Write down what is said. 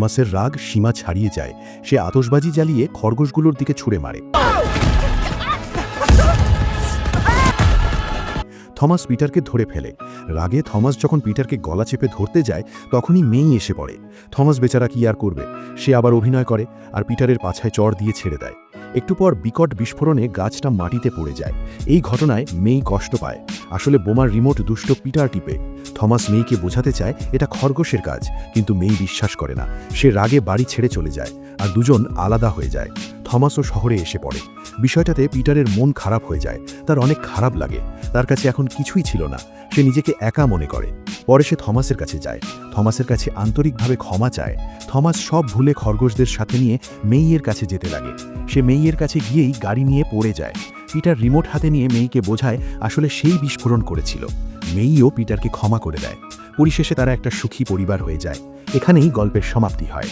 থমাসের রাগ সীমা ছাড়িয়ে যায়। সে আতশবাজি জ্বালিয়ে খরগোশগুলোর দিকে ছুঁড়ে মারে। থমাস পিটারকে ধরে ফেলে। রাগে থমাস যখন পিটারকে গলা চেপে ধরতে যায়, তখনই মেই এসে পড়ে। থমাস বেচারা কি আর করবে, সে আবার অভিনয় করে আর পিটারের পাছায় চড় দিয়ে ছেড়ে দেয়। একটু পর বিকট বিস্ফোরণে গাছটা মাটিতে পড়ে যায়। এই ঘটনায় মেই কষ্ট পায়। আসলে বোমার রিমোট দুষ্ট পিটার টিপে। থমাস মেইকে বোঝাতে চায় এটা খরগোশের কাজ, কিন্তু মেই বিশ্বাস করে না। সে রাগে বাড়ি ছেড়ে চলে যায় আর দুজন আলাদা হয়ে যায়। থমাসও শহরে এসে পড়ে। বিষয়টাতে পিটারের মন খারাপ হয়ে যায়। তার অনেক খারাপ লাগে। তার কাছে এখন কিছুই ছিল না। সে নিজেকে একা মনে করে। পরে সে থমাসের কাছে যায়, থমাসের কাছে আন্তরিকভাবে ক্ষমা চায়। থমাস সব ভুলে খরগোশদের সাথে নিয়ে মেইয়ের কাছে যেতে লাগে। সে মেইয়ের কাছে গিয়েই গাড়ি নিয়ে পড়ে যায়। পিটার রিমোট হাতে নিয়ে মেইকে বোঝায় আসলে সেই বিস্ফোরণ করেছিল। মেইও পিটারকে ক্ষমা করে দেয়। পরিশেষে তারা একটা সুখী পরিবার হয়ে যায়। এখানেই গল্পের সমাপ্তি হয়।